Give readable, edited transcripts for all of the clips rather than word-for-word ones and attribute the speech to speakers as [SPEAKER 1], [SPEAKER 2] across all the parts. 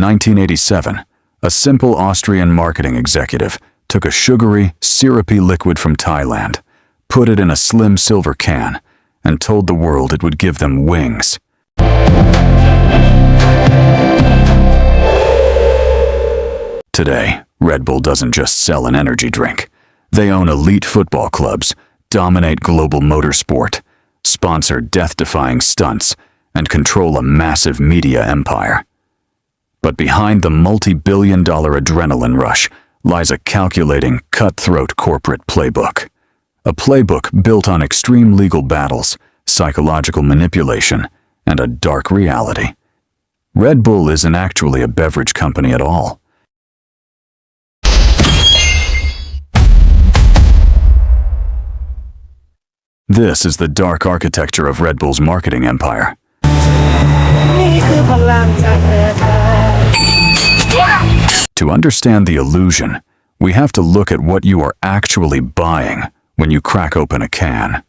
[SPEAKER 1] 1987, a simple Austrian marketing executive took a sugary, syrupy liquid from Thailand, put it in a slim silver can, and told the world it would give them wings. Today, Red Bull doesn't just sell an energy drink. They own elite football clubs, dominate global motorsport, sponsor death-defying stunts, and control a massive media empire. But behind the multi-billion-dollar adrenaline rush lies a calculating, cutthroat corporate playbook. A playbook built on extreme legal battles, psychological manipulation, and a dark reality. Red Bull isn't actually a beverage company at all. This is the dark architecture of Red Bull's marketing empire. To understand the illusion, we have to look at what you are actually buying when you crack open a can.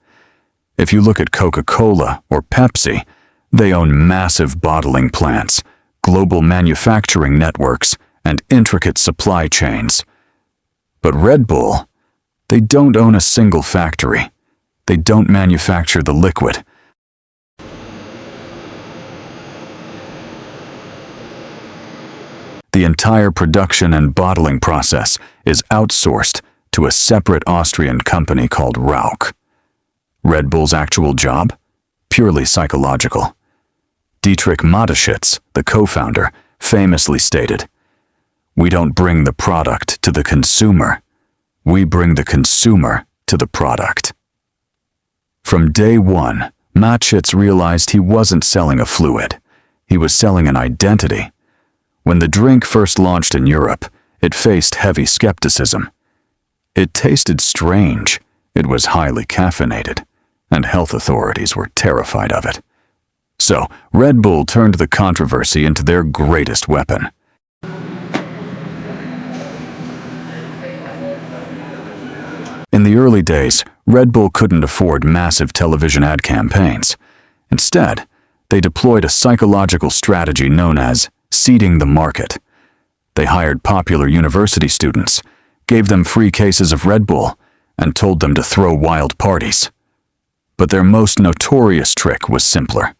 [SPEAKER 1] If you look at Coca-Cola or Pepsi, they own massive bottling plants, global manufacturing networks, and intricate supply chains. But Red Bull, they don't own a single factory. They don't manufacture the liquid. The entire production and bottling process is outsourced to a separate Austrian company called Rauch. Red Bull's actual job? Purely psychological. Dietrich Mateschitz, the co-founder, famously stated, "We don't bring the product to the consumer. We bring the consumer to the product." From day one, Mateschitz realized he wasn't selling a fluid. He was selling an identity. When the drink first launched in Europe, it faced heavy skepticism. It tasted strange, it was highly caffeinated, and health authorities were terrified of it. So, Red Bull turned the controversy into their greatest weapon. In the early days, Red Bull couldn't afford massive television ad campaigns. Instead, they deployed a psychological strategy known as seeding the market. They hired popular university students, gave them free cases of Red Bull, and told them to throw wild parties. But their most notorious trick was simpler.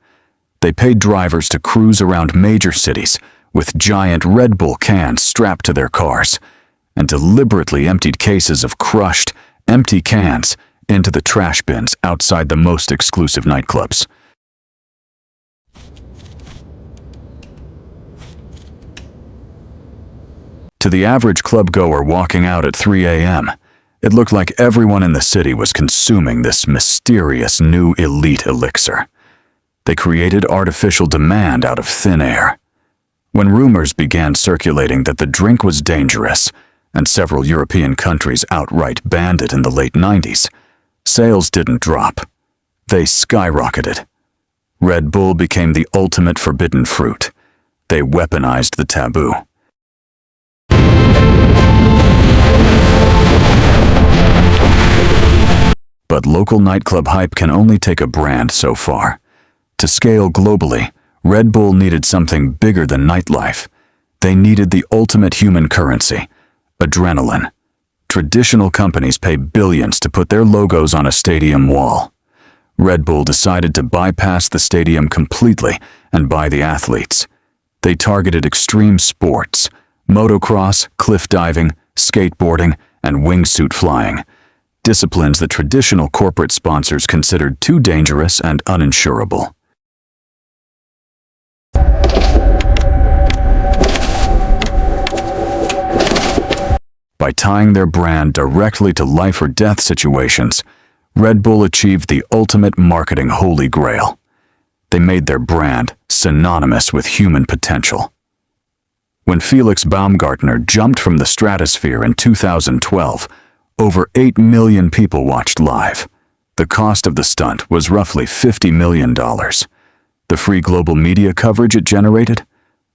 [SPEAKER 1] They paid drivers to cruise around major cities with giant Red Bull cans strapped to their cars, and deliberately emptied cases of crushed, empty cans into the trash bins outside the most exclusive nightclubs. To the average club-goer walking out at 3 a.m., it looked like everyone in the city was consuming this mysterious new elite elixir. They created artificial demand out of thin air. When rumors began circulating that the drink was dangerous, and several European countries outright banned it in the late 90s, sales didn't drop. They skyrocketed. Red Bull became the ultimate forbidden fruit. They weaponized the taboo. But local nightclub hype can only take a brand so far. To scale globally, Red Bull needed something bigger than nightlife. They needed the ultimate human currency, adrenaline. Traditional companies pay billions to put their logos on a stadium wall. Red Bull decided to bypass the stadium completely and buy the athletes. They targeted extreme sports, motocross, cliff diving, skateboarding, and wingsuit flying, disciplines that traditional corporate sponsors considered too dangerous and uninsurable. By tying their brand directly to life or death situations, Red Bull achieved the ultimate marketing holy grail. They made their brand synonymous with human potential. When Felix Baumgartner jumped from the stratosphere in 2012, over 8 million people watched live. The cost of the stunt was roughly $50 million. The free global media coverage it generated?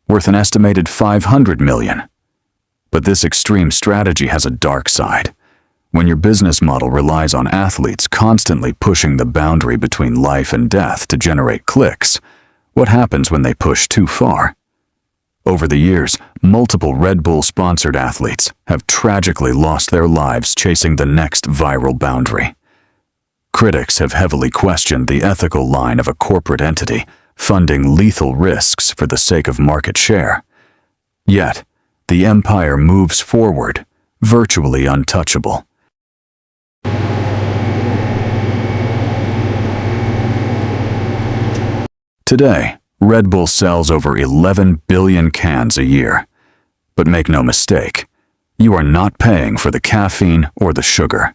[SPEAKER 1] Worth an estimated $500 million. But this extreme strategy has a dark side. When your business model relies on athletes constantly pushing the boundary between life and death to generate clicks, what happens when they push too far? Over the years, multiple Red Bull-sponsored athletes have tragically lost their lives chasing the next viral boundary. Critics have heavily questioned the ethical line of a corporate entity funding lethal risks for the sake of market share. Yet, the empire moves forward, virtually untouchable. Today, Red Bull sells over 11 billion cans a year. But make no mistake, you are not paying for the caffeine or the sugar.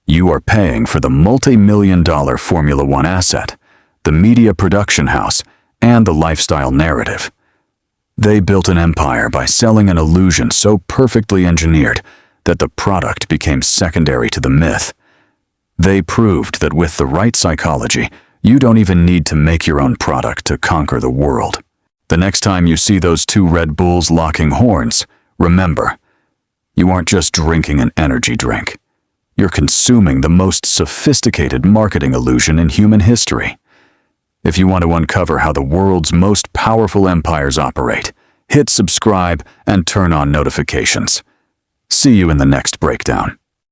[SPEAKER 1] You are paying for the multi-million-dollar Formula One asset, the media production house, and the lifestyle narrative. They built an empire by selling an illusion so perfectly engineered that the product became secondary to the myth. They proved that with the right psychology, you don't even need to make your own product to conquer the world. The next time you see those two Red Bulls locking horns, remember, you aren't just drinking an energy drink. You're consuming the most sophisticated marketing illusion in human history. If you want to uncover how the world's most powerful empires operate, hit subscribe and turn on notifications. See you in the next breakdown.